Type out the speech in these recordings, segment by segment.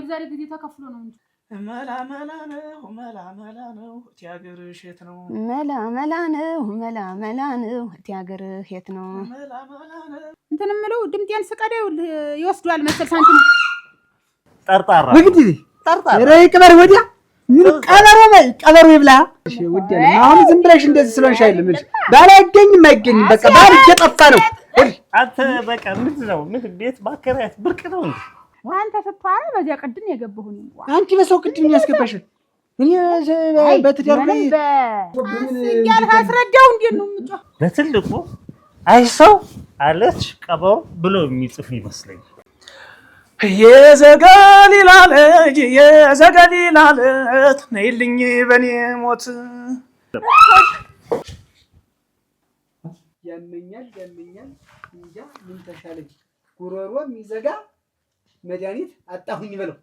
የሚገኘው ዛሬ ጊዜ ተከፍሎ ነው እንጂ መላ ነው ቲያገርሽ የት ነው መላ ነው ቲያገርህ የት ነው እንትን የምለው ድምጤን ስቀደው ይወስዷል መሰል ሳንቲም ጠርጣራ ወግዲ ጠርጣራ ረይ ቀበር ወዲያ ምን ቀበሮ ይብላ እሺ ውዴ አሁን ዝም ብለሽ እንደዚህ ስለሆንሽ አይደለም ባላገኝም አይገኝም በቃ ባል እየጠፋ ነው አንተ በቃ ምንድን ነው ምን ቤት ማከራየት ብርቅ ነው እንዴ ዋንተ ስትዋራ በዚያ ቅድም የገባሁኝ አንቺ በሰው ቅድም ያስገባሽ እኔ በትዳር ላይ ያል አስረዳው እንዴ ነው ምጫ በትልቁ አይሰው አለች ቀበሮ ብሎ የሚጽፍ ይመስለኝ የዘገሊላ ልጅ ነይልኝ በኔ ሞት ያመኛል እንጃ ምን ተሻለኝ ጉሮሮ የሚዘጋ መድኃኒት አጣሁኝ በለው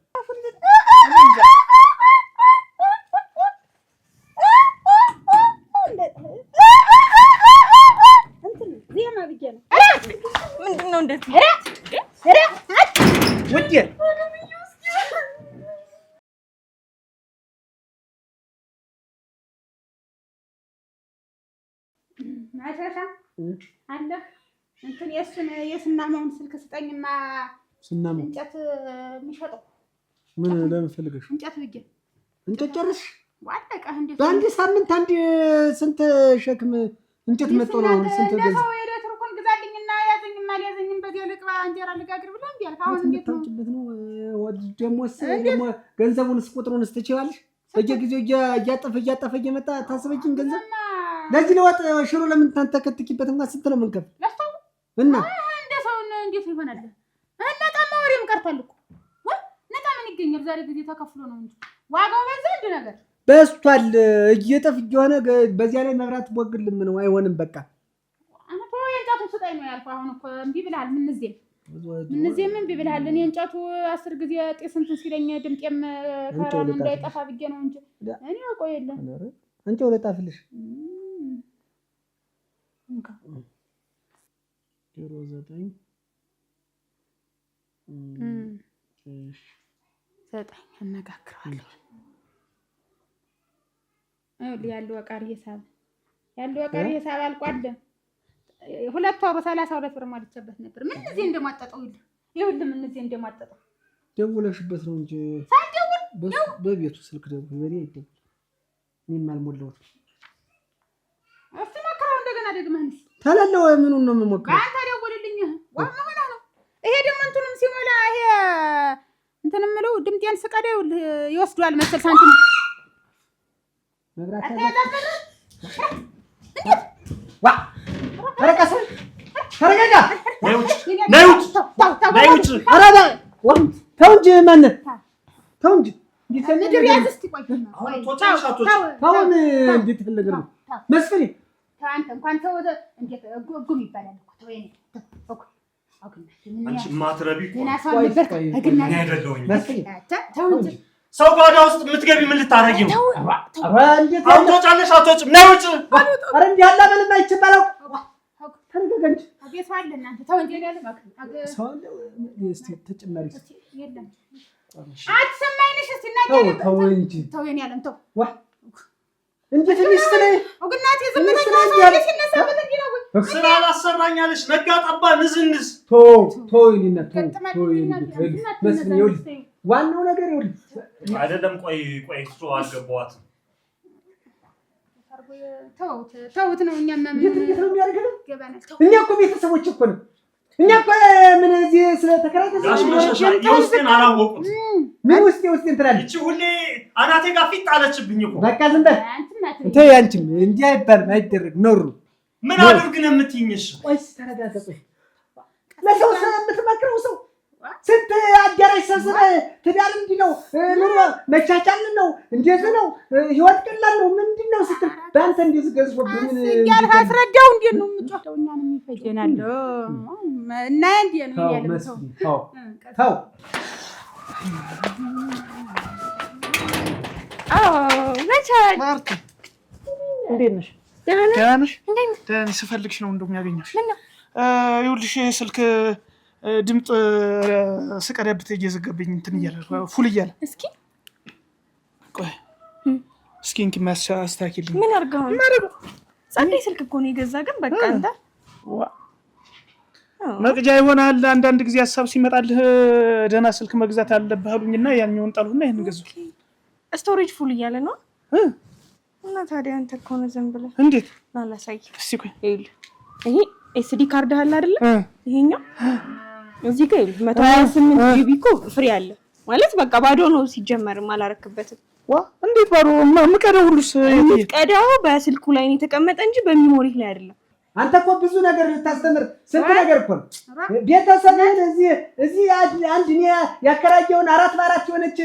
ምንድነው እንደዚህ ውዴ ማሻሻ አለ እንትን የስናማውን ስልክ ስጠኝማ ስናማ እንጨት የሚሸጠው ምን ለምን ፈልገሽ እንጨት ብዬ እንጨት ጨርሽ ዋለቀ እንዴ በአንድ ሳምንት አንድ ስንት ሸክም እንጨት መጥቶ ነው ስንት ገዝ ለሰው ኤሌክትሪኩን ግዛልኝና ያዘኝማ ያዘኝም በዚህ ልቅባ እንጀራ ልጋግር ብለን ቢያልፍ አሁን እንዴት ነው ደሞስ ደሞ ገንዘቡንስ ቁጥሩንስ ትችያለሽ በየጊዜው እያጠፈ እየመጣ ታስበጅን ገንዘብ ለዚህ ለወጥ ሽሮ ለምን ታንተከትኪበት እንኳን ስንት ነው የምንከፍ ለስተው እና እንደ ሰው እንዴት ይሆናል ነጣማ ወሬም ቀርቷል እኮ ነጣ ምን ይገኛል ዛሬ ጊዜ ተከፍሎ ነው እንጂ ዋጋው በዛ እንደ ነገር በስቷል እየጠፍ እየሆነ በዚያ ላይ መብራት ቦግልም ነው አይሆንም በቃ አንተ የእንጨቱ ስጠኝ ነው ያልኩህ አሁን እኮ እምቢ ብለሃል ምንዚህም እምቢ ብለሃል እኔ እንጨቱ 10 ጊዜ ጤስ እንትን ሲለኝ ድምጤም ከራኑ እንዳይጠፋ ብዬ ነው እንጂ እኔ አውቀው የለም አንቺ ወለጣፍልሽ 09 አነጋግረዋለሁ ያለው ወቃሪ ሂሳብ አልቋል 2 ወር 32 ብር ማለችበት ነበር ምን እዚህ እንደማጠጠው ይኸውልህ ምን እዚህ እንደማጠጠው ደውለሽበት ነው እንጂ ሳይደውል በቤቱ ስልክ ደውል በኔ አይደል ምን ማልሞላው እስቲ ሞክረው እንደገና ደግመህንስ ተለለው ምኑን ነው የምሞክረው አንተ ደውልልኝ ዋና ሆነ ነው ይሄ ደግሞ እንትንም ሲሞላ ይሄ እንትን የምለው ድምጤን ስቀደው ይወስዷል መሰል ሳንቲም መብራት ዋ ተረቀሰ ተረጋጋ ነውጭ አራዳ ተው እንጂ ማን ተው እንጂ ምድር ያዝስቲ ቆይ ታውን እንዴት ተለገረ መስፍኔ አንተ እንኳን ተው እንዴት ጉም ይባላል እኮ ተወኝ አንቺ ማትረቢ ሰው ጓዳ ውስጥ የምትገቢ ምን ልታረጊ ነው? አውቶጫለሽ አውቶጭም ነው ውጭ አረ እንዴ ያላ ምንም አይችባለው ተረጋጋንጂ አገ ሰው አለ እናንተ ተው እንዴ ያለ ማክ ሰው አለ እስቲ ተጨማሪ የለም አትሰማይነሽ እስቲ እናገር ተው እንጂ ተው የኔ ያለም ተው ዋ እንዴት ሚስትነ ወግናቴ ዝምተኛ ሰው ሲነሳበት እንዴ ነው ስራ አላሰራኛለሽ ነጋ ጠባ ንዝንዝ ተው ይልና ተው መስፍኔ ይኸውልህ ዋናው ነገር ይኸውልህ አይደለም ቆይ እሱ አልገባዋት ተውት ነው እኛማ እንዴት ነው የሚያደርገው እኛ እኮ ቤተሰቦች እኮ ነው እኛ እኮ ምን እዚህ ስለተከራከረ ጋሽ መሸሻ የውስጤን አላወቁት ምን ውስጤን ትላለች እቺ ሁሌ አናቴ ጋር ፊት ጣለችብኝ እኮ በቃ ዝም በል እንተ ያንቺም እንዲህ አይባልም አይደረግ ኖሩ ምን አድርግ ነው የምትይኝሽ ቆይስ ተረጋጋ ቆይ ለሰው የምትመክረው ሰው ስንት አዳራሽ ሰብስበህ ትዳር እንዲህ ነው ኑሮ መቻቻል ነው እንዴት ነው ህይወት ቀላል ነው ምንድነው ስትል በአንተ እንደዚህ ገዝፎብህ ምን ያልህ አስረዳው እንዴት ነው የምትጮተው እኛንም ይፈጀናል እና እንዴት ነው ያለው ተው መቻል ማርታ እንዴት ነሽ ደህና ነሽ ስፈልግሽ ነው እንደውም ያገኘሽ ይኸውልሽ ስልክ ድምፅ ስቀዳብት እየዘገብኝ እንትን እያለ ፉል እያለ ቆይ እስኪ እንኪ ማስተካከልልኝ ምን አርጋው ጸደይ ስልክ እኮ ነው የገዛ ግን በቃ አንተ መቅጃ ይሆናል አንዳንድ ጊዜ ሐሳብ ሲመጣልህ ደህና ስልክ መግዛት አለብህ አሉኝና ያኛውን ጣሉና ይሄን ገዙ ስቶሬጅ ፉል እያለ ነው እና ታዲያ አንተ እኮ ነው ዝም ብለህ እንዴት ላላሳይ እስቲ ቆይ ይሄ ኤስዲ ካርድ አለ አይደል ይሄኛው እዚህ ጋር 128 ጂቢ እኮ ፍሪ አለ ማለት በቃ ባዶ ነው ሲጀመርም አላረክበትም እንዴት ባዶ ምቀዳው ሁሉስ ምቀዳው በስልኩ ላይ ነው የተቀመጠ እንጂ በሚሞሪ ላይ አይደለም አንተ እኮ ብዙ ነገር ልታስተምር ስንት ነገር እኮ ቤተሰብህን እዚህ አንድ እኔ ያከራየውን 4x4 የሆነች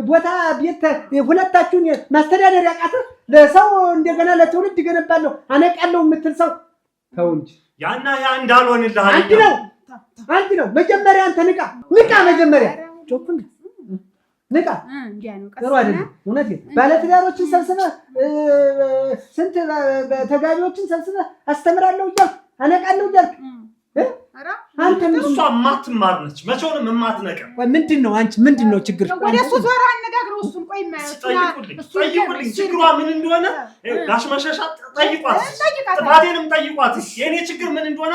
ቦታ ቤት ሁለታችሁን ማስተዳደር ያቃተህ ለሰው እንደገና ለትውልድ ገነባለሁ አነቃለሁ የምትል ሰው ተው እንጂ ያና ያ እንዳልሆንልህ አንድ ነው መጀመሪያ አንተ ንቃ መጀመሪያ ጆኩን ንቃ እንዲያኑ ቀስ አይደለም እውነት ባለትዳሮችን ሰብስበህ ስንት ተጋቢዎችን ሰብስበህ አስተምራለሁ እያልክ አነቃለሁ እያልክ አንተ እሷ ማትማር ነች መቼውንም የማትነቀ ምንድነው አንቺ ምንድነው ችግር ወደሱ ዞራ አነጋግረው እሱን ቆይ ጠይቁልኝ ችግሯ ምን እንደሆነ ጋሽ መሸሻ ጠይቋት ጥፋቴንም ጠይቋት የኔ ችግር ምን እንደሆነ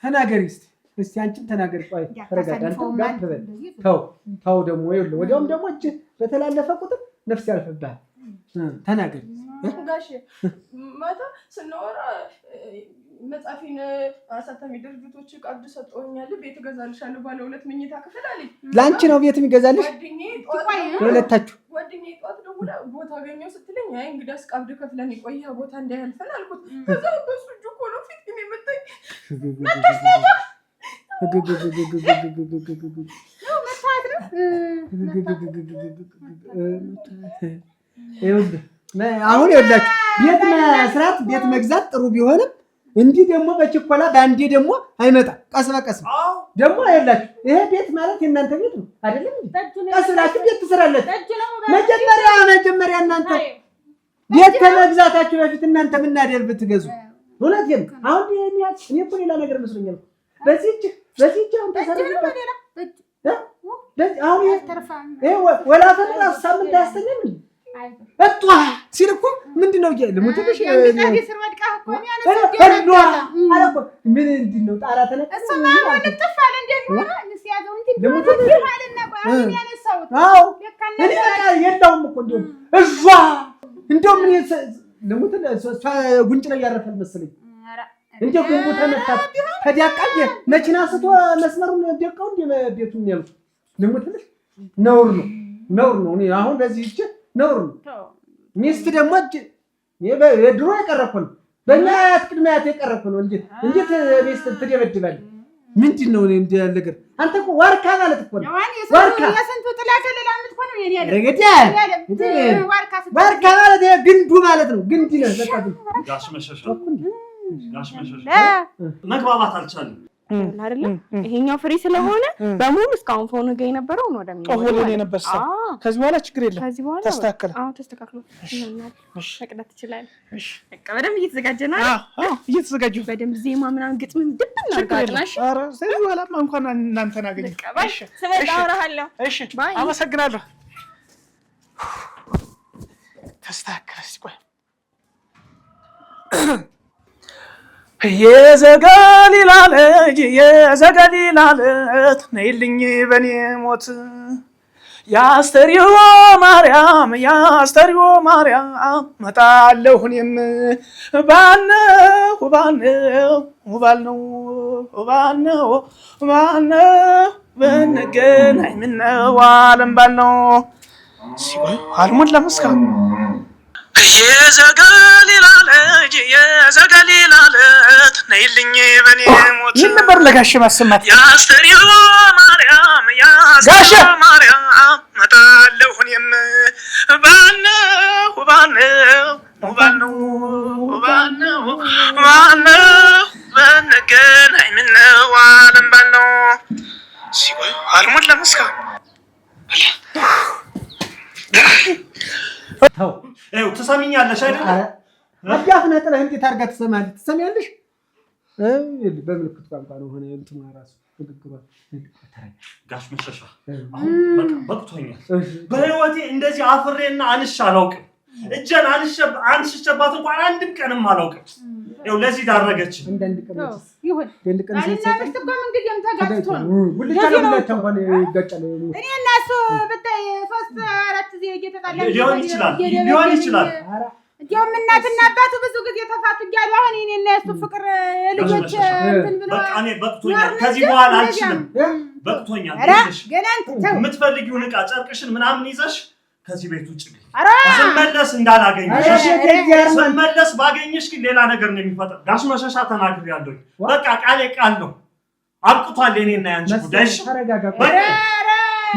ተናገሪ እስቲ አንቺም ተናገሪ ቆይ ተረጋጋ ተው ደግሞ ይኸውልህ ወዲያውም ደግሞ እጅ በተላለፈ ቁጥር ነፍስ ያልፍብሃል ተናገሪ ጋሽ ማታ ስናወራ መጻፊን አሳታሚ ድርጅቶች ቀርድ ሰጠውኛል ቤት ገዛልሻለሁ ባለ 2 መኝታ ክፍል አለኝ ላንቺ ነው ቤት የሚገዛልሽ ለሁለታችሁ ጓደኛዬ ጧት ደውላ ቦታ አገኘው ስትለኝ አይ እንግዲያስ ቀብድ ከፍለን ይቆያ ቦታ እንዳያልፈን አልኩት ከዛ በሱ እጁ እኮ ነው ፊት የሚመጣኝ አሁን ይኸውላችሁ ቤት መስራት ቤት መግዛት ጥሩ ቢሆንም እንዲህ ደግሞ በችኮላ ባንዴ ደግሞ አይመጣም ቀስ በቀስ ደግሞ ይኸውላችሁ ይሄ ቤት ማለት የእናንተ ቤት ነው አይደለም ቀስ ብላችሁ ቤት ትሰራላችሁ መጀመሪያ እናንተ ቤት ከመግዛታችሁ በፊት እናንተ ምን አደል ብትገዙ እውነቴን አሁን እኔ እኮ ሌላ ነገር መስሎኛል በዚህች አሁን ተሰራበት አሁን ይሄ ወላፈን ራሱ ሳምንት ያስተኛል እጧ ሲል እኮ ምንድነው ልሙትልሽ ምን እንድነው ጣራ ተነቀሰ የለውም እኮ እንደው ምን ልሙትል ጉንጭ ላይ ያረፈል መሰለኝ እንዴ ጉንቡ ተመታት ተዳቃየ መኪና ስቶ መስመሩን ደቀው እንደ ቤቱን ያሉት ልሙትልሽ ነውር ነው እኔ አሁን በዚህ እቺ ነውር ነው ሚስት ደግሞ የድሮ የቀረኩ ነው በእኛ አትቅድሚያት የቀረኩ ነው እንዴት ሚስት ትደበድባለህ ምንድነው እንደ ነገር አንተ እኮ ዋርካ ማለት እኮ ነው ዋርካ የስንቱ ጥላከለ ለምት ኮን የኔ ያለ ዋርካ ማለት ግንዱ ማለት ነው ግንድ ነው በቃ ጋሽ መሸሻ መግባባት አልቻለም አይደለ ይሄኛው ፍሪ ስለሆነ በሙሉ እስካሁን ፎን ጋር የነበረው ነው ወደሚሆን ነበር ከዚህ በኋላ ችግር የለም ተስተካከለ ተስተካክሎ ይሆናል መቅዳት ይችላል በቃ በደንብ እየተዘጋጀና እየተዘጋጀው በደንብ ዜማ ምናምን ግጥም ድብን አርጋጥናሽ ኧረ ስለዚህ በኋላማ እንኳን እናንተን አገኘ እሺ ስመጣ አወራሃለሁ እሺ አመሰግናለሁ ተስተካከለስ ቆይ የዘገሊላ ልጅ ነይልኝ በኔ ሞት ያስተሪዮ ማርያም መጣለሁ እኔም ባነው ብንገናኝ ምነው ዓለም ባልነው ሲቆይ አልሞላም እስካሁን የዘገሊላ ልጅ ነይልኝ በኔ ሞት ይህን ነበር ለጋሽ ማሰማት ያስተሪዮ ማርያም መጣለሁ እኔም ባነው ብንገናኝ ምነው ዓለም ባልነው ሲቆይ አልሞላም እስካሁን ትሰሚኛለሽ አይደል አዳፍነህ ጥለህ እንዴት አድርጋ ትሰማለህ ትሰሚያለሽ በምልክት ቋንቋ ነው ሆነ እንትማ ራሱ ንግግሯ ጋሽ መሸሻ አሁን በቃ በቅቶኛል። በህይወቴ እንደዚህ አፍሬና አንሽ አላውቅም። እጄን አንሽቼባት እንኳን አንድም ቀንም አላውቅም። ይኸው ለዚህ ዳረገች። አንዳንድ ቀን ይሁን ሲሰጥ እኮ እንግዲህም ተጋጭቶ ነው ጉልቻለ ብላችሁ እንኳን ይጋጫል። እኔ እና እሱ ብታይ 3-4 ጊዜ እየተጣላን ሊሆን ይችላል። እንዲያውም እናትና አባቱ ብዙ ጊዜ ተፋቱ እያሉ አሁን እኔ እና እሱ ፍቅር ልጆች እንትን ብለው በቃ እኔ በቅቶኛል። ከዚህ በኋላ አልችልም። በቅቶኛል። ገና የምትፈልጊውን ዕቃ ጨርቅሽን ምናምን ይዘሽ ከዚህ ቤት ውጭ ስመለስ እንዳላገኝሽ። ስመለስ ባገኝሽ ግን ሌላ ነገር ነው የሚፈጠር። ጋሽ መሸሻ ተናግሬያለሁ። በቃ ቃሌ ቃል ነው። አብቅቷል የኔና ያንቺ ጉዳይ። ተረጋጋ።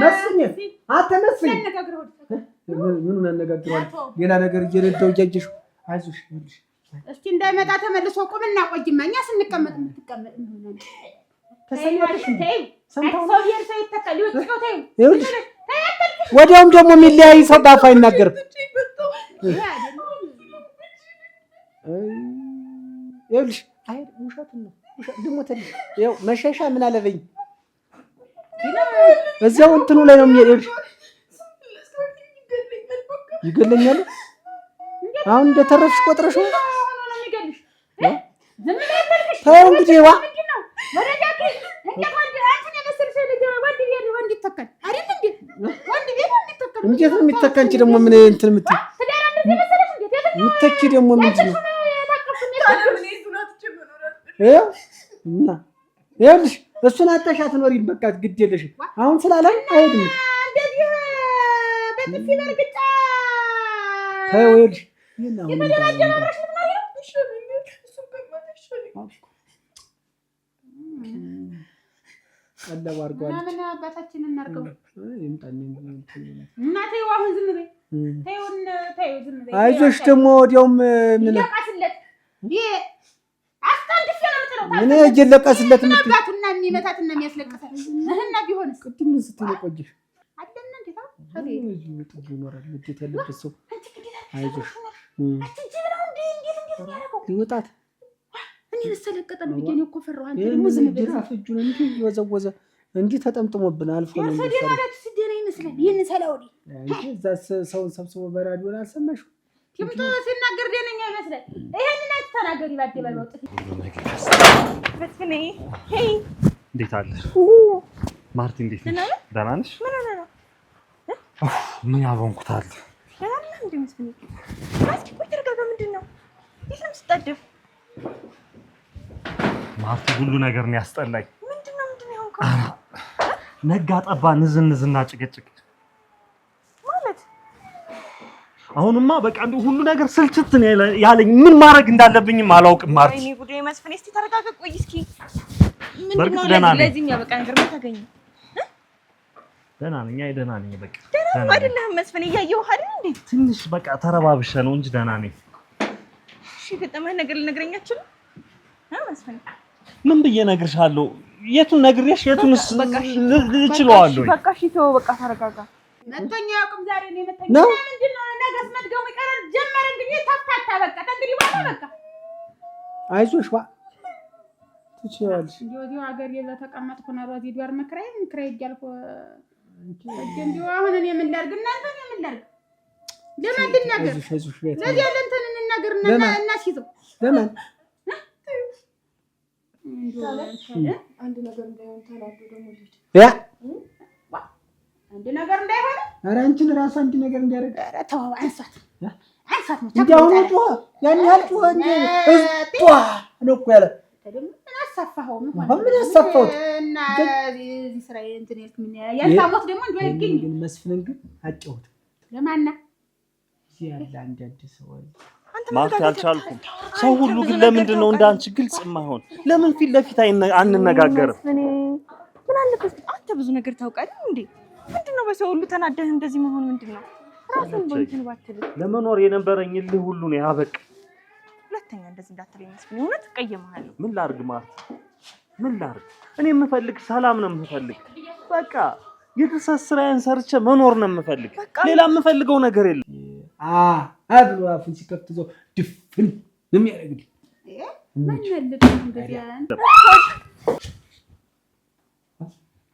መስፍን አትመስፍን ምኑን አነጋግረዋለሁ? ሌላ ነገር እየረዳው እያየሽው አይዞሽ ይልሽ እስቲ እንዳይመጣ ተመልሶ ቁምና ቆይማ እኛ ስንቀመጥ የምትቀመጥ ምን ተሰማሽ? ሰምታው ነው የርሰው ይተካል ይወጣው ታዩ ይልሽ ወዲያውም ደግሞ የሚለያይ ሰው ባፍ አይናገርም። ይልሽ አይ ውሸት ነው ድሞተልሽ። ያው መሸሻ ምን አለበኝ እዛው እንትኑ ላይ ነው የሚሄድሽ ይገለኛል። አሁን እንደተረፍሽ ቆጥረሽ ነው የሚገልሽ። ዝም ብለሽ ተልክሽ ታው እንግዲህ ዋ ወረጃቂ እንዴት ወንድ አንተ ነበር ልጅ ወንድ ይተካል አይደል እንዴ? ወንድ ቤት ይተካል። እንዴት ነው የሚተካ? አንቺ ደግሞ ምን እንትን የምትይ ትዳር እንደዚህ መሰለሽ እንዴ? የምትተኪ ደግሞ ምንድን ነው? እና ይኸውልሽ እሱን አጣሽ አትኖሪም። በቃ ግድ የለሽም አሁን ስላለን አይሄድም። እንደዚህ በጥፊ በርግጫ ታዩ ይልሽ ይናው የተደራጀ ማብረሽ ምን ማለት ነው? እሺ እሱ በማለሽ ቀለብ አድርጓል። ምን አባታችን እናርገው ይምጣኝ እናቴ አሁን ዝም በይ ተይው ዝም በይ። አይዞሽ ደግሞ ወዲያውም ምን ይለቃስለት ይሄ አስታንድፍ ነው የምትለው ምን እየለቀስለት ምትባቱና የሚመታትና የሚያስለቅሳት እህና ቢሆንስ ቅድም ስትል ቆይሽ አደና እንዴታ ታዲያ እዚህ ጥግ ይኖራል ልጅ ያለበት ሰው አይዞሽ ይወጣት እኔ መሰለቀጠ ነው ይገኝ እኮ ፈራው አንተ ደግሞ ዝም ብለህ እጁን እንዲህ ይወዘወዘ እንዲህ ተጠምጥሞብን አልፎ ነው ሰደና ሲደና ይመስላል ይሄን ሰላውዲ እንጂ እዛ ሰውን ሰብስቦ በራዲዮ አልሰማሽው ትምቶ ሲናገር ደነኛ ይመስላል። ይሄንን አትተናገሪ ባደባል ወጥት በስኔ ሄይ እንዴት አለ ማርቲ? እንዴት ነሽ? ደህና ነሽ? ምን ሆነ ነው ምን ያቦንኩታል? ደህና ነህ እንዴ? መስፍን ማስኪ ቁጭ ተረጋጋ። ምንድን ነው ይሄን ስታደፍ? ማርቲ ሁሉ ነገር ነው ያስጠላኝ። ምንድን ነው ያንከው? ነጋ ጠባ ንዝንዝና ጭቅጭቅ ማለት አሁንማ በቃ እንደው ሁሉ ነገር ስልችት ነው ያለኝ። ምን ማድረግ እንዳለብኝም አላውቅም። ማርቲ ወይኔ ጉዴ! መስፍን እስቲ ተረጋጋ። ቆይ እስኪ በርግጥ ደህና ነኝ። ለዚህኛ በቃ ነገር ታገኝ ደህና ነኝ። አይ ደህና ነኝ። በቃ ደህና አይደለም መስፍን፣ እያየሁህ አይደል እንዴ? ትንሽ በቃ ተረባብሼ ነው እንጂ ደህና ነኝ። እሺ ገጠመህ ነገር ልነግረኝ አትችልም? መስፍን ምን ብዬ እነግርሻለሁ? የቱን ነግሬሽ የቱንስ እችለዋለሁ? በቃ እሺ ተወው፣ በቃ ተረጋጋ። መተኛ ያውቅም ዛሬ ነው መተኛ ምንድን ነው ነገስ መድገሙ ይቀራል። ጀመረ እንግዲህ ተፍታታ በቃ እንግዲህ በኋላ በቃ አይዞሽ ዋ ትችያለሽ። እንዲሁ ሀገር የተቀመጥኩ ነው ሮዚ ዲዋር መክራይ እያልኩ እንዲሁ አሁን እኔ ምን ላድርግ እናንተ እኔ ምን ላድርግ? ለማን ልናገር? ለዚህ ያለ እንትን እንናገርና እናስይዘው ለማን አንድ ነገር እንዳይሆን ተናዶ ደግሞ ልጅ ያ አንድ ነገር እንዳይሆን ኧረ አንቺን ራሱ አንድ ነገር እንዲያደርግ ኧረ ተው አንሳት ነው እንዲያው ነው ጮኸ ያን ያህል ጮኸ እንጂ ጮኸ ነው እኮ ያለ ምን አሳፋኸው? ምን አሳፋሁት? እና እዚህ ስራ እንትን ያልክ ምን ያልታሞት ደግሞ እንደው አይገኝ ግን መስፍንን ግን አጨውት ለማና እዚህ ያለ አንድ አዲስ ሰው ማለት አልቻልኩም። ሰው ሁሉ ግን ለምንድን ነው እንዳንቺ ግልጽ የማይሆን? ለምን ፊት ለፊት አንነጋገርም? ምን አለበት? አንተ ብዙ ነገር ታውቃለህ እንዴ? ምንድነው በሰው ሁሉ ተናደህ እንደዚህ መሆን? ምንድነው ራስን በእንትን ባትል ለመኖር የነበረኝ ልህ ሁሉ ነው ያበቅ። ሁለተኛ እንደዚህ እንዳትለኝ መስፍን፣ እውነት እቀየምሃለሁ። ምን ላድርግ ማለት ምን ላድርግ? እኔ የምፈልግ ሰላም ነው የምፈልግ። በቃ የተሳስራያን ሰርቼ መኖር ነው የምፈልግ። ሌላ የምፈልገው ነገር የለም። አብሎ አፉን ሲከፍት ዘው ድፍን ነው የሚያደርግልኝ። ምን ልልህ እንግዲህ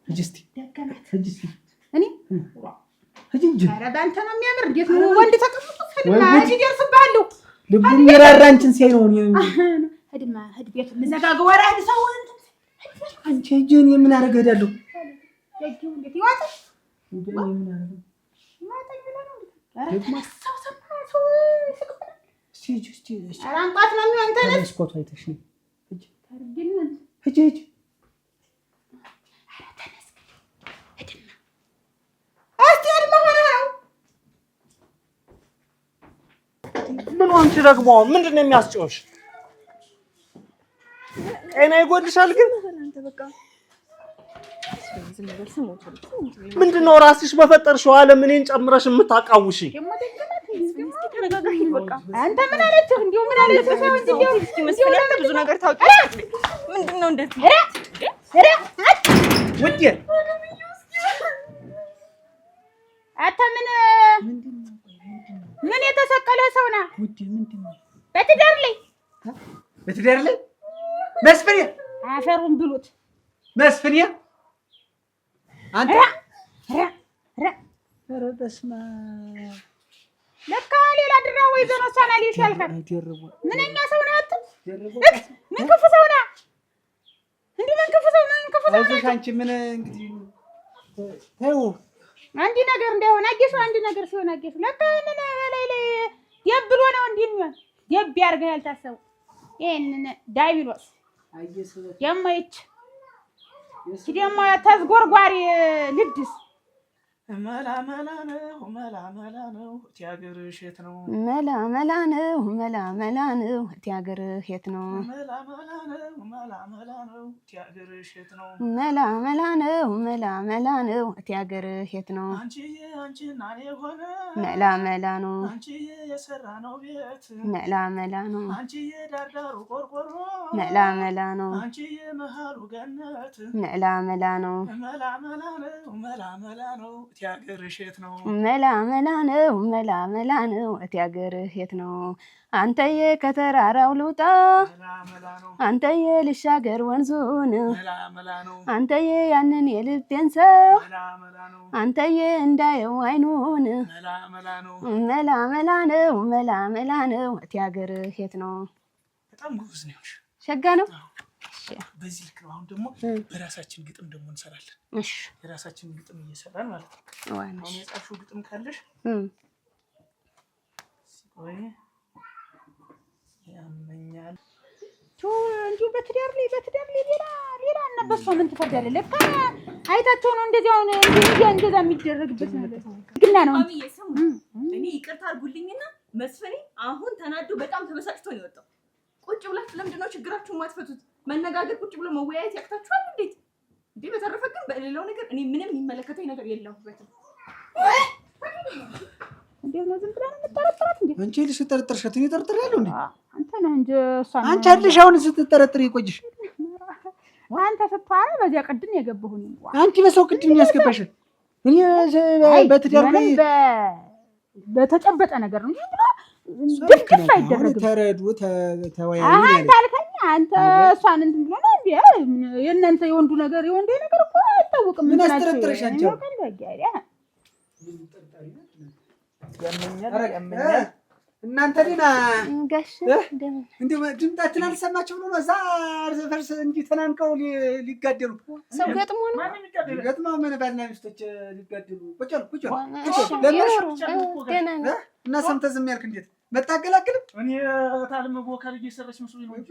እጅስቲ ደከመት እጅስቲ እኔ እጅ ኧረ ባንተ ነው የሚያምር እንዴት ነው ወንድ ተቀምጦ ሰልማ ይደርስብሃለሁ ልቡ ይራራንችን ሲያይ ነው ህድማ ህድ ቤት ልዘጋገው ወራ ህድ ሰው አንቺ እጄን የምን አረጋዳለሁ ደጊው እንዴት ይዋጣል እንዴ የምን አረጋ ማታ ይላል ደግሞ ሰው ሰማው ሲጂስቲ አራንጣት ነው የሚሆን ተነስ መስኮቱ አይተሽ ነው እጅ ታርግኝ እጅ ምን አንቺ ደግሞ ምንድን ነው የሚያስጨውሽ? ጤና ይጎልሻል ግን ምንድን ነው ራስሽ በፈጠርሽው ዓለም እኔን ጨምረሽ የምታቃውሺ? አንተ ምን አለችህ? እንዲሁ ምን አለችህ? ሰው እንዲሁ እስኪ መስፈሪያ ብዙ ነገር ታውቂያለሽ። ምንድነው እንደዚህ? ውዴ አንተ ምን የተሰቀለ ሰው ነህ? ውዴ ምንድነው? በትዳር ላይ መስፈሪያ አፈሩን ብሉት መስፈሪያ አንተ ኧረ በስመ አብ ለካ ሌላ ድራ ወይዘሮ ሳናሊ ይሻልካል። ምንኛ ሰው ነህ አንተ? ምን ክፉ ሰው ነህ? እንዲህ ምን ክፉ ሰው ነህ? አንቺ ምን እንግዲህ ተው አንዲ ነገር እንዳይሆን አጌሽ አንዲ ነገር ሲሆን አጌሽ ለካ እነ ላይ የብሎ ነው እንዲህ ነው የብ ያርገህ ያልታሰው ይሄንን ዳይቢሎስ የማይች ሲደማ ተዝጎርጓሪ ልድስ መላ ነው ቲያገርሽ የት ነው? መላ ነው ቲያገርሽ የት ነው? መላ ነው ቲያገርሽ የት ነው? መላ ነው ቲያገርሽ የት ነው? አንቺና እኔ ሆነ መላ ነው አንቺዬ የሰራ ነው ቤት መላ ነው አንቺዬ ዳርዳሩ ቆርቆሮ መላ ነው አንቺዬ መሃሉ ገነት መላ ነው መላ ነው ቲያገርሽ የት ነው? መላ ነው ቲያገርሽ የት ነው? አንተዬ ከተራራው ልውጣ አንተዬ ልሻገር ወንዙን አንተዬ ያንን የልቤን ሰው አንተዬ እንዳየው አይኑን መላ ነው ቲያገርሽ የት ነው? በጣም ጎበዝ ነው። ሸጋ ነው። በዚህ ልክ ነው። አሁን ደግሞ በራሳችን ግጥም ደግሞ እንሰራለን። እሺ የራሳችን ግጥም እየሰራን ማለት ነው። አሁን የጻፍሽው ግጥም ካለሽ ወይ ያመኛል እንዲሁ በትዳር ላይ ሌላ አነበሷ ምን ትፈርዳለህ? ለካ አይታቸው ነው እንደዚህ አሁን እንደዛ የሚደረግበት ማለት ነው። ግና ነው እኔ ይቅርታ አድርጉልኝና መስፈኔ አሁን ተናዶ በጣም ተበሳጭቶ ነው የወጣው። ቁጭ ብላችሁ ለምንድን ነው ችግራችሁን ማትፈቱት? መነጋገር ቁጭ ብሎ መወያየት ያቅታችኋል እንዴት? እንዴ በተረፈ ግን በሌላው ነገር እኔ ምንም የሚመለከተኝ ነገር የለሁበትም። እንዴት ነው ዝም ብላ ነው የምትጠረጥራት እንዴ? አንቺ ልጅ ስትጠረጥርሻት እኔ እጠረጥራለሁ እንዴ? አንተ ነህ እንጂ እሷ ነው። አንቺ አለሽ አሁን ስትጠረጥሪ ይቆይሽ። አንተ ስትዋራ በዚያ ቅድም የገባሁኝ አንቺ በሰው ቅድም ያስገባሽ እኔ በትዳር ላይ በተጨበጠ ነገር ነው እንጂ ድፍድፍ አይደረግም። ተረዱ ተወያዩ አንተ አልከኝ አንተ እሷን እንትን ብሎ ነው እንዴ? የእናንተ የወንዱ ነገር የወንዴ ነገር እኮ አይታወቅም። ምን አስጠረጥረሽ አንቺ? ያመኛል እናንተ ዲና ጋሽ እንዴ ድምጣችን አልሰማችሁ ብሎ ነው እዛ ፈርስ እንጂ ተናንቀው ሊጋደሉ ሰው ገጥሞ ነው ገጥሞ ምን ባልና ሚስቶች ሊጋደሉ ቁጭ እና ሰምተህ ዝም ያልክ እንዴት መታገላግልም? እኔ ታልም ቦካል እየሰራች መስሎኝ ነው እንጂ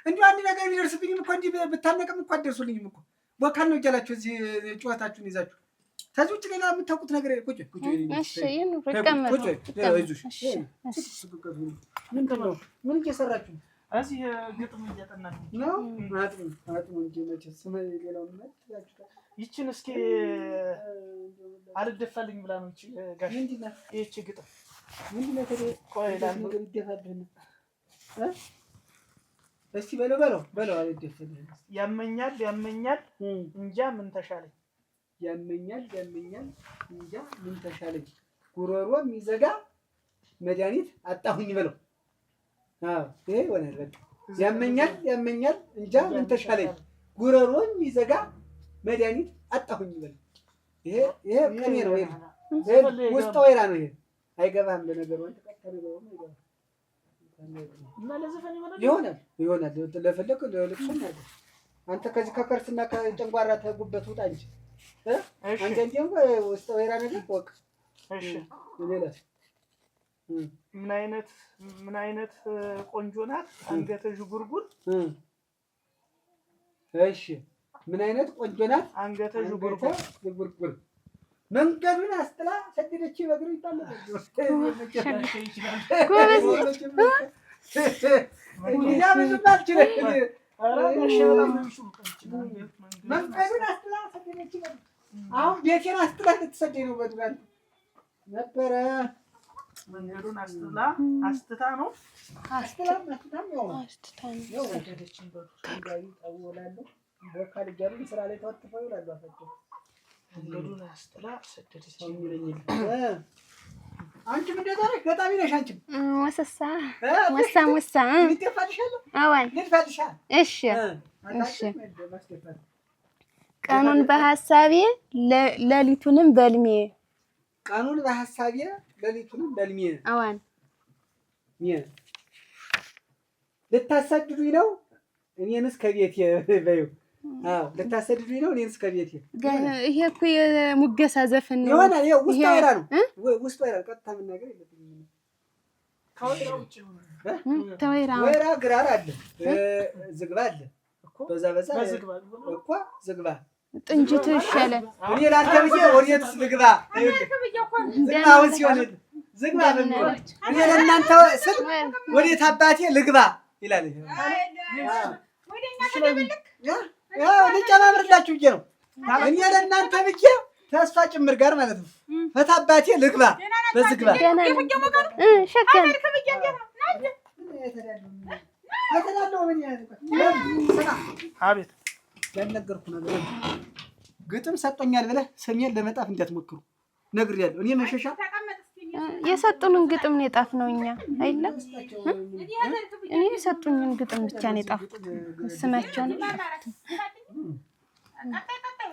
እንዴ አንድ ነገር ቢደርስብኝም እኮ እንዴ ብታነቅም እኮ አደርሱልኝም እኮ ቦካል ነው እያላችሁ እዚህ ጩኸታችሁን ይዛችሁ ከዚህ ውጭ ሌላ የምታውቁት ነገር ቁጭ እሺ ይሄን ረቀመጥ ምን እየሰራችሁ እዚህ ግጥም እያጠናን ነው? አጥሙ እንጂ መቼስ ሌላው ምን ይችን እስኪ አልደፋልኝ ብላ ነው እቺ ጋሽ ምንድነው እቺ ግጥም ምንድነው ታዲያ? ቆይ ላም ነገር ይደፋብህና እስቲ በለው አልደፋልኝ። ያመኛል እንጃ ምን ተሻለኝ ያመኛል እንጃ ምን ተሻለኝ ጉሮሮ የሚዘጋ መድኃኒት አጣሁኝ በለው። አዎ ይሄ ሆነ በቃ ያመኛል እንጃ ምን ተሻለኝ ጉረሮን የሚዘጋ መድኃኒት አጣሁኝ በል ይሄ ቅኔ ነው ይሄ ውስጥ ወይራ ነው ይሄ አይገባም ለነገሩ አንተ ቀጥታ ነው ይገባ እና ለዘፈን ይሆናል ለፈለክ ለልቅሶ ማለት አንተ ከዚህ ከከርስና ከጨንጓራ ተጉበት ውጣ እንጂ አንተ እንደም ውስጥ ወይራ ነገር ወቅ እሺ ሌላስ ምን አይነት ቆንጆ ናት አንገተ ዥጉርጉር እሺ ምን አይነት ቆንጆ ናት አንገተ ዥጉርጉር መንገዱን አስጥላ ሰደደች በእግሩ ይጣላል ያ ብዙ ባልችለ መንገዱን አስጥላ ሰደደች አሁን ቤቴን አስጥላ ልትሰደኝ ነው በዱራን ነበረ መንገዱን አስትታ ነው ሰደደችን በዱራን ታወላለሁ በካል ጀሩ ስራ ላይ ተወጥፈው ይላሉ አፈቸው መንገዱን አስጥላ ሰደደችን ይለኛል አንቺ ምን ደረክ ገጣሚ ነሽ አንቺ ወሳ ይተፋልሻለሁ አዋን ይተፋልሻል እሺ ቀኑን በሐሳቤ ለሊቱንም በልሜ ቀኑን በሐሳቤ ለሊቱንም በልሜ አዋን ልታሰድዱኝ ነው እኔንስ ከቤቴ በዩ ልታሰድዱኝ ነው እኔንስ ከቤቴ ይሄ እኮ የሙገሳ ዘፈን ነው ይሆናል ይሄ ውስጥ ወይራ ነው ውስጥ ወይራ ቀጥታ ምን ነገር የለብኝም ከወይራ ውጪ ወይራ ግራር አለ ዝግባ አለ በዛ እኮ ዝግባ ጥንጅቱ ይሻላል እኔ ላንተ ብዬ ወዴትስ ልግባ ዝግባውን ሲሆን ዝግባ በሚል እኔ ለእናንተ ስል ወዴት አባቴ ልግባ ይላል ወደኛ ተደብልክ ልጨማምርላችሁ ብዬ ነው እኔ ለእናንተ ብዬ ተስፋ ጭምር ጋር ማለት ነው ፈታ አባቴ ልግባ በዝግባ ሸከም አቤት ያልነገርኩ ነገር ግጥም ሰጦኛል ብለህ ስሜን ለመጣፍ እንዳትሞክሩ ነግሬያለሁ እኔ መሸሻ የሰጡንን ግጥም ነው የጣፍ ነው እኛ አይደለም እኔ የሰጡኝን ግጥም ብቻ ነው የጣፍኩት ስማቸውን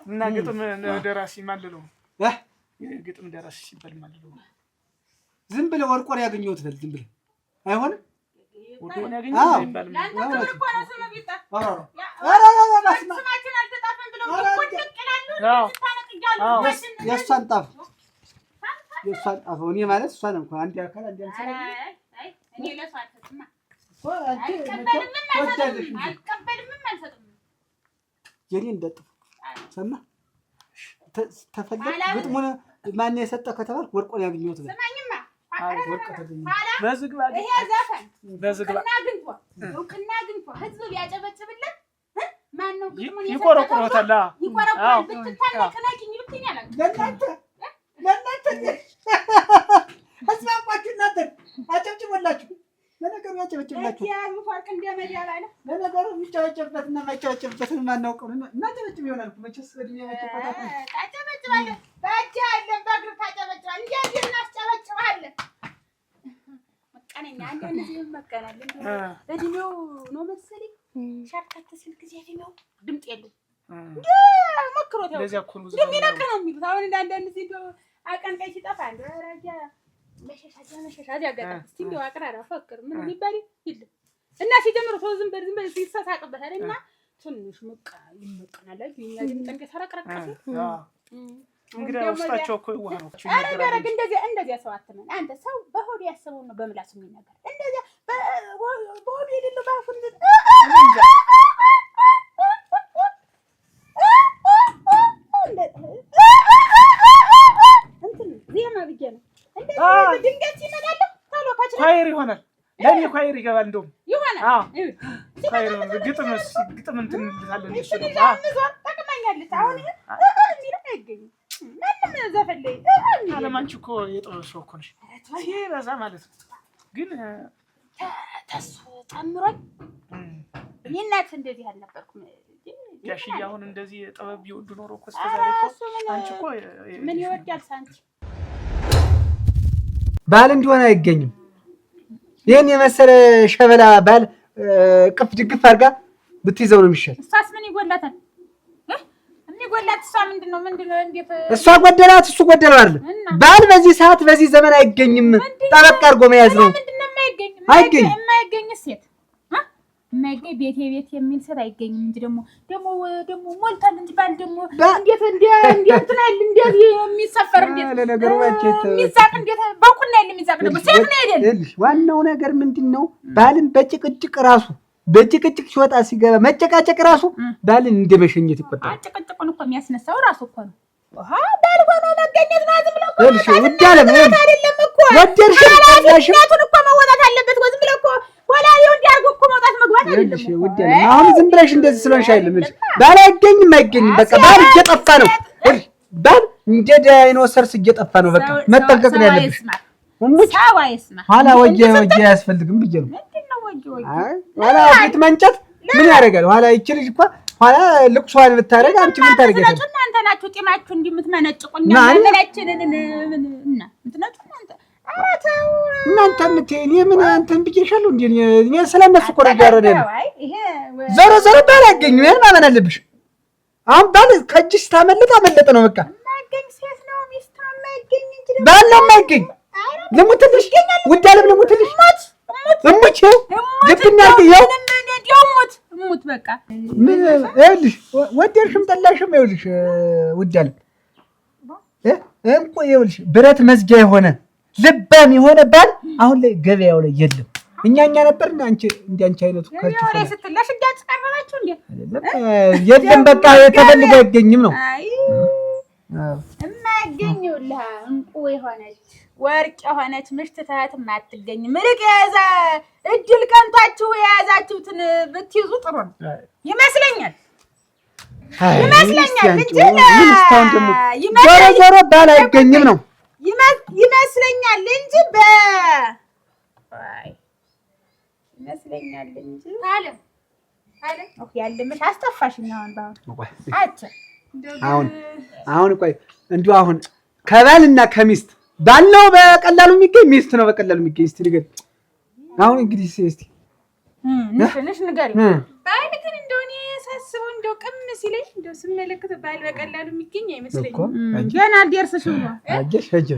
እና ግጥም ደራሲ ማልለው ግጥም ደራሲ ሲባል ማልለው ዝም ብለህ ወርቆር ያገኘሁት በል ዝም ብለህ አይሆንም ወርቆር ያገኘሁት ይባል የእሷን ጣፍ እኔ ማለት እሷ ነው እንኳን አንድ አካል አንድ አንሳ እኔ ለሷ አልሰጥም የኔ እንደጥፍ ሰማ ተፈለግ ግጥሙን ማን የሰጠ ከተባልክ ወርቆን ያገኘሁት ነው ሰማኝማ ወርቆ ተገኘ በዝግባ ይሄ ዘፈን በዝግባ እውቅና አግኝቶ ህዝብ ቢያጨበጭብለት ማን ነው ግጥሙን ይቆረቁሮታል ይቆረቁራል ብትታነቅናቂኝ ብትኛል ለእናንተ አስማማችሁ እናንተ አጨብጭቦላችሁ ለነገሩ ያጨበጭብላችሁ ያሉ ፈርቅ እንደመዲያል አለ ለነገሩ የሚጨበጭበትና የማይጨበጭበትን ማናውቀው እናንተ ብቻም ይሆናል መቼስ እድሜ ያጨበጣጣ ታጨበጭባለህ በእጅ አይደለም በእግር ታጨበጭባለህ እንዴ እናስጨበጭባለን መቀነኛ እንደዚህ መቀናል እድሜው ነው መሰለኝ ሻርካት ሲል ጊዜ እድሜው ድምጥ የለው ሞክሮት ያው ለዚያ እኮ ነው የሚነቅ ነው የሚሉት አሁን አንዳንድ ጊዜ አቀንቀይ ሲጠፋ እንደረጃ መሸሻ ያጋጣል እስቲ እንደው አቅራራ ፈክር ምን ይባል ይል እና ሲጀምሩ ሰው ዝም በል ሲሳሳቅበት አይደልና ትንሽ ይመቀናል አይኛ ድምጠንቀ ተረቀረቀሰ እንግዲህ ውስጣቸው እኮ ይዋህ ነው አረጋረግ እንደዚያ ሰው አትመን አንተ ሰው በሆድ ያሰበው ነው በምላሱ የሚናገር እንደዚያ በሆድ የሌለው ባፉ ኳየር ይሆናል ለኔ ኳየር ይገባል እንደውም ይሆናል ግጥም እንትን እንላለን እሱ ተቀማኛለች አሁን እንዲህ አይገኝም ማንም ዘፈን ላይ አለማንቺ እኮ የጥበብ ሰው እኮ ነሽ ሲበዛ ማለት ነው ግን ተሱ ጠምሮኝ እኔ እናት እንደዚህ አልነበርኩም ያሽያ አሁን እንደዚህ ጥበብ ቢወዱ ኖሮ እኮ እስከዛሬ እኮ አንቺ እኮ ምን ይወዳል ሳንቺ ባል እንዲሆን አይገኝም ይሄን የመሰለ ሸበላ ባል ቅፍ ድግፍ አድርጋ ብትይዘው ነው የሚሻል። እሷስ ምን ይጎላታል? የሚጎላት እሷ ምንድነው እንዴት እሷ ጎደላት እሱ ጎደለው አይደል? ባል በዚህ ሰዓት በዚህ ዘመን አይገኝም። ጠበቅ አድርጎ መያዝ ነው። ምንድነው አይገኝም? የማይገኝ ሴት የማይገኝ ቤት የሚል ሴት አይገኝም እንጂ ደግሞ ሞልቷል እንጂ ባል ደግሞ እንዴት እንትን አይደል? እንዴት የሚሰፈር እንዴት ለነገሩ የሚዛቅ እንዴት በኩል ነው የሚዛቅ ደግሞ ሴት ነው አይደል? ዋናው ነገር ምንድነው? ባልን በጭቅጭቅ ራሱ በጭቅጭቅ ሲወጣ ሲገባ መጨቃጨቅ ራሱ ባልን እንደመሸኘት ይቆጠራል። ጭቅጭቁን እኮ የሚያስነሳው ራሱ እኮ ነው። ባል ሆኖ መገኘት ነው። ዝም ብሎ እሺ ውዳለም አይደለም እኮ ወደርሽም ጠላሽም እኮ መወጣት አለበት እኮ ዝም ብሎ እኮ ወላሊው እንዲያርጉ እኮ መውጣት መግባት አይደለም እሺ ውዳለም አሁን ዝም ብለሽ እንደዚህ ስለሆንሽ አይደለም። ባል አይገኝም በቃ ባል እየጠፋ ነው። ባል እንደ ዳይኖሰርስ እየጠፋ ነው። በቃ መጠንቀቅ ነው ያለብሽ። ኋላ ወጀ አያስፈልግም ብዬ ነው። ኋላ ፊት መንጨት ምን ያደርጋል? ኋላ ይቺ ልጅ እኮ ኋላ ልቅሷን ብታደርግ አንቺ ምን ታደርጊያለሽ? እናንተ ናችሁ ጢማችሁ እንዲህ የምትመነጭቁኝ ማለላችንን እና እንትናችሁ እናንተ እኔ ምን አንተን ብዬሻለሁ እንዴ? እኔ ስለነሱ እኮ ነው ያረደ ነው። ዞሮ ባል አይገኝም። ያን ማመን አለብሽ። አሁን ባል ከእጅሽ ታመልጥ አመለጠ ነው በቃ። ማገኝ ሴት ነው ሚስት ማገኝ እንጂ ባል ነው ማገኝ። ልሙትልሽ ውዳለም ልሙትልሽ እሙት ልብና ያው እሙት በቃ ምን ይኸውልሽ ወደድሽም ጠላሽም ይኸውልሽ ውዳለም እንቁ ይኸውልሽ ብረት መዝጊያ የሆነ ልባም የሆነ ባል አሁን ላይ ገበያው ላይ የለም። እኛ ነበርና አንቺ አንቺ አይነቱ ከዚህ ላይ ስትላሽ ጋር ጻፈራችሁ እንዴ? የለም በቃ ተፈልጎ አይገኝም ነው። አይ የማይገኝውልህ እንቁ የሆነች ወርቅ የሆነች ምሽት ታያትም አትገኝም። ምልክ የያዘ እድል ቀንቷችሁ የያዛችሁትን ብትይዙ ጥሩ ነው ይመስለኛል እንጂ ዞሮ ባል አይገኝም ነው ይመስለኛል እንጂ ይመስለኛል እንጂ አለ ያለምሽ አስተፋሽኝ። አሁን ቆይ እንደው አሁን ከባልና ከሚስት ባል ነው በቀላሉ የሚገኝ ሚስት ነው በቀላሉ የሚገኝ? እስቲ ንገሪ። አሁን እንግዲህ እስቲ ነሽ ንገሪ። ባል ግን እንደሆነ ሳስበው እንደው ቅም ሲለኝ እንደው ስመለከት ባል በቀላሉ የሚገኝ አይመስለኝም። ገና አልደርስሽ ነው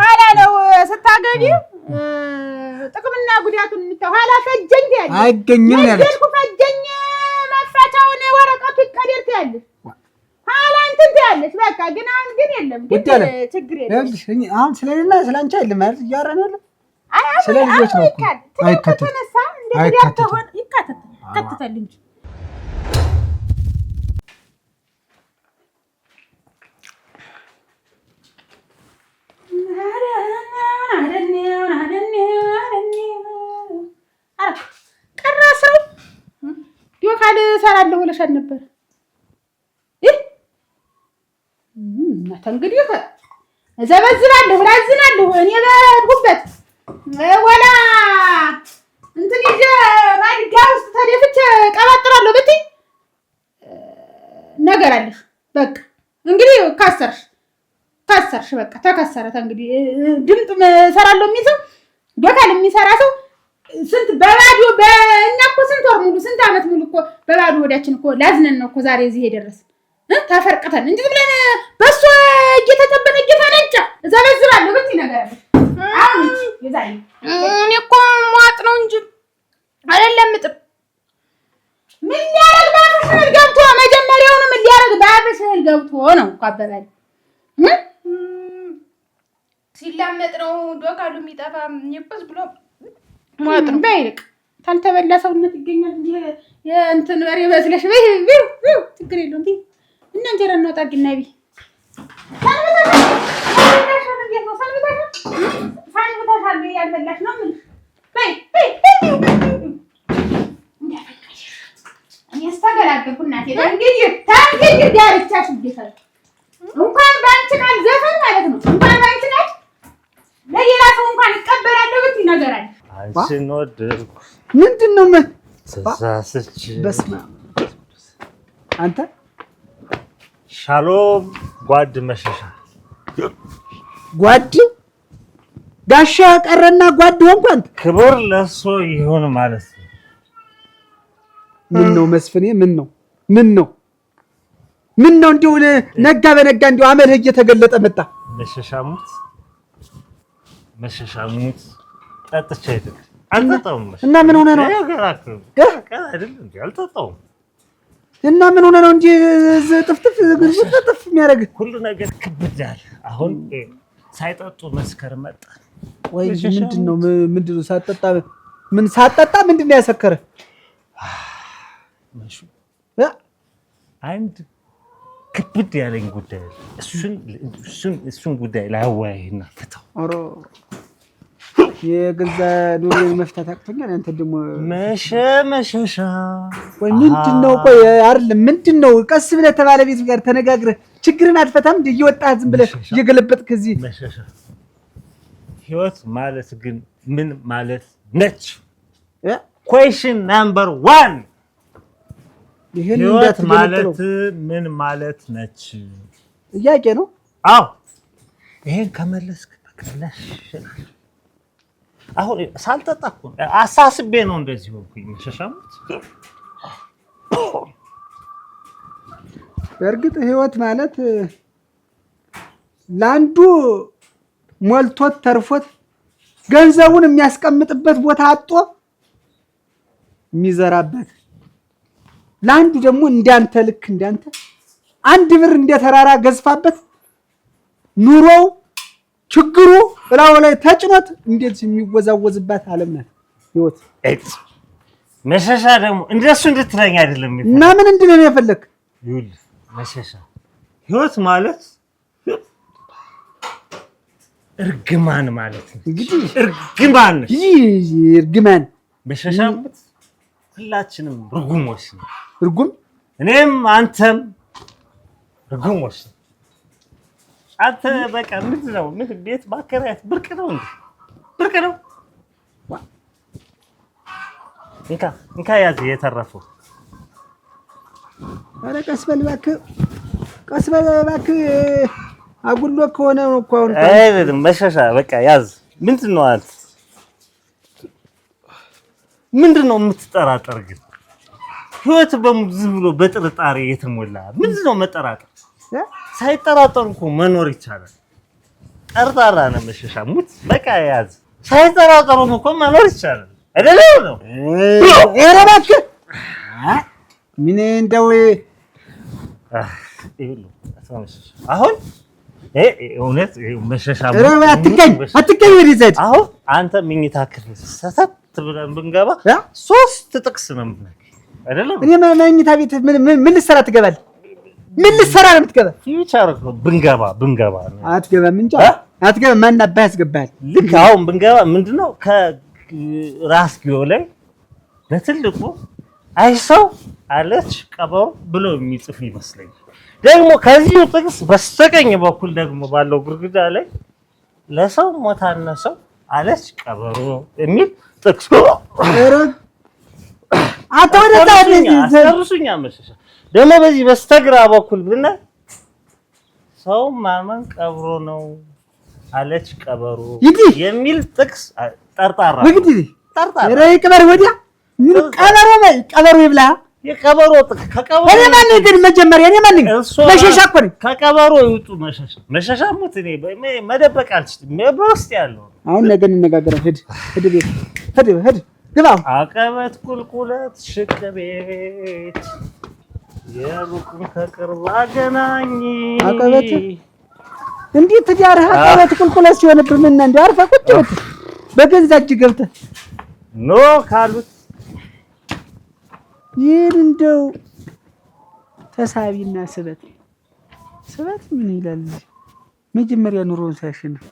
ኋላ ነው ስታገቢ ጥቅምና ጉዳቱን ኋላ ፈጀኝ ያለ አይገኝም ያለሽ ፈጀኝ መፋቻውን ወረቀቱ ይቀደር ትያለሽ ኋላ እንትን ትያለሽ በቃ። ግን አሁን ግን የለም ግን ችግር የለም። አሁን ስለሌላ ስላንቺ አይደለም ማለት እያወራን ያለ ስለ ልጆች ነው። አይካተትም ይካተታል እንጂ ቀራ ሰው ዲዮካል እሰራለሁ ብለሻል ነበር። እንግዲህ እዘበዝባለሁ ላዝናለሁ እኔ በሄድኩበት ወላ እንትን ይዤ ማድጋ ውስጥ ተደፍቼ ቀባጥራለሁ ብትይ ነገር አለሽ። በቃ እንግዲህ ካሰርሽ በቃ ተከሰረ። እንግዲህ ድምፅ እሰራለሁ የሚል ሰው ዶካል የሚሰራ ሰው ስንት በባዶ በእኛ እኮ ስንት ወር ሙሉ ስንት ዓመት ሙሉ እኮ በባዶ ወዳችን እኮ ላዝነን ነው እኮ ዛሬ እዚህ የደረስን ተፈርቅተን እንጂ ብለን በሷ እየተጠበቀ እየተነጨ እዘበዝባለሁ ብትይ ነገር አለሽ። አሁን ይዛይ እኔ እኮ ሟጥ ነው እንጂ አይደለም ጥብ ምን ያረግ ባፍሽ ገብቶ መጀመሪያውኑ ምን ያረግ ባፍሽ ገብቶ ነው እኮ አበባል ሲላመጥ ነው ዶካሉ የሚጠፋ ይቆስ ብሎ ሟጥ ነው ባይልቅ ታልተበላ ሰውነት ይገኛል እንጂ የእንትን ወሬ በስለሽ በይ ችግር የለውም ቢ እና እንጀራ እናውጣግና ቢ ሳልብታሻል ያልበላሽ ነው የምልሽ። በይ እንዳፈላሽ እኔ አስተገላገልኩ እናቴ። እንግዲህ ዳርቻሽ ይገታል እንኳን ባንቺ ቃል ዘፈን ማለት ነው እንኳን ባንቺ ቃል ለሌላ ሰው እንኳን ይቀበላለሁ ብትይ ነገር አለ። አንቺን ወደድኩ ምንድን ነው ተሳስቼ በስመ አብ አንተ ሻሎም ጓድ መሸሻ ጓድ ጋሻ ቀረና ጓድ ሆንኩ። አንተ ክብር ለእሱ ይሁን ማለት ነው። ምን ነው መስፍኔ? ምን ነው እንዲሁ ነጋ በነጋ እንዲሁ አመልህ እየተገለጠ መጣ። መሸሻሙት ጠጥቼ አይደል አልጠጣውም። እና ምን ሆነ ነው? አልጠጣውም። እና ምን ሆነ ነው እንጂ ጥፍጥፍ የሚያደርግ ሁሉ ነገር ክብዳል። አሁን ሳይጠጡ መስከር መጣ። ወይ ምንድነው ሳጠጣ ምንድነው ያሰከረ? አንድ ክብድ ያለኝ ጉዳይ እሱን ጉዳይ ላያወያይና ፍታው። የገዛ ኑሮን መፍታት አቅቶኛል። አንተ ደግሞ መሸሻ ወይ ምንድነው? ቆይ አይደለም ምንድነው? ቀስ ብለህ ከባለቤቱ ጋር ተነጋግረህ ችግርን አትፈታም? እየወጣህ ዝም ብለህ እየገለበጥክ እዚህ መሸሻ። ህይወት ማለት ግን ምን ማለት ነች? ኩዌስችን ናምበር 1 ህይወት ማለት ምን ማለት ነች? ጥያቄ ነው። አዎ ይሄን ከመለስክ በቀላሽ አሁን ሳልጠጣ እኮ አሳስቤ ነው እንደዚህ ሆንኩኝ። መሸሻሙት በእርግጥ ህይወት ማለት ለአንዱ ሞልቶት ተርፎት ገንዘቡን የሚያስቀምጥበት ቦታ አጥቶ የሚዘራበት፣ ለአንዱ ደግሞ እንዳንተ ልክ እንዳንተ አንድ ብር እንደተራራ ገዝፋበት ኑሮው ችግሩ እላው ላይ ተጭኖት እንዴት የሚወዛወዝባት ዓለም ናት ህይወት። መሸሻ ደግሞ እንደሱ እንድትለኝ አይደለም እና ምን እንድነው የፈለክ? ይኸውልህ መሸሻ ህይወት ማለት እርግማን ማለት ነው። እንግዲህ እርግማን መሸሻ ማለት ሁላችንም ርጉሞች ነው። ርጉም እኔም አንተም ርጉሞች ነው። አንተ በቃ ምንድን ነው ቤት ማከራየት ብርቅ ነው እንዴ? ብርቅ ነው። እንካ ያዝ የተረፈው። ኧረ ቀስ በል እባክህ አጉሎ ከሆነ ነው እኮ አሁን አይደለም መሸሻ በቃ ያዝ። ምንድን ነው አንተ ምንድን ነው የምትጠራጠር? ግን ህይወት በሙሉ ዝም ብሎ በጥርጣሬ የተሞላ ምንድን ነው መጠራጠር? ሳይጠራጠሩ እኮ መኖር ይቻላል። ጠርጣራ ነው መሸሻ ሙት በቃ ያዝ። ሳይጠራጠሩ እኮ መኖር ይቻላል አይደለም ነው? ኧረ እባክህ ምን እንደው አሁን እውነት መሸሻ አትገኝ ወደዛ። አሁን አንተ መኝታ ክፍል ሰተት ብለን ብንገባ 3 ጥቅስ ነው የምትነግረኝ አይደለም? እኔ መኝታ ቤት ምን ልትሰራ ትገባለህ? ምን ልትሰራ ነው የምትገባ? ፊውቸር እኮ ብንገባ አትገባም እንጂ አትገባም። ማን አባህ ያስገባሃል? ልክ አሁን ብንገባ ምንድነው ከራስጌው ላይ በትልቁ አይሰው አለች ቀበሮ ብሎ የሚጽፍ ይመስለኛል። ደግሞ ከዚሁ ጥቅስ በስተቀኝ በኩል ደግሞ ባለው ግድግዳ ላይ ለሰው ሞታነሰው አለች ቀበሮ የሚል ጥቅስ አታወጣልኝ መሸሻ። ደግሞ በዚህ በስተግራ በኩል ብናይ ሰው ማመን ቀብሮ ነው አለች ቀበሮ የሚል ጥቅስ ጠርጣራ ይቅበር ወዲያ ቀበሮ ይብላ። የቀበሮ ጥቅስ ከቀበሮ እኔ ማን ግን መጀመሪያ እኔ ማን መሸሻ እኮ ነኝ። ከቀበሮ ይውጡ መሸሻ ሙት። እኔ መደበቅ አልችልም። በውስጥ ያለው አሁን ነገ እንነጋገራለን። ሂድ ግባ። አቀበት ቁልቁለት ሽቅ ቤት የሩቅም ከቅርብ አገናኝ አቀበት እንዴት ትዳርህ አቀበት ቁልቁለት ሲሆንብህ ምን እንደ አርፈህ ቁጭ ብትል በገዛ እጅ ገብተህ ኖ ካሉት ይህን እንደው ተሳቢና ስበት ምን ይላል? መጀመሪያ ኑሮውን ሳያሸንፍ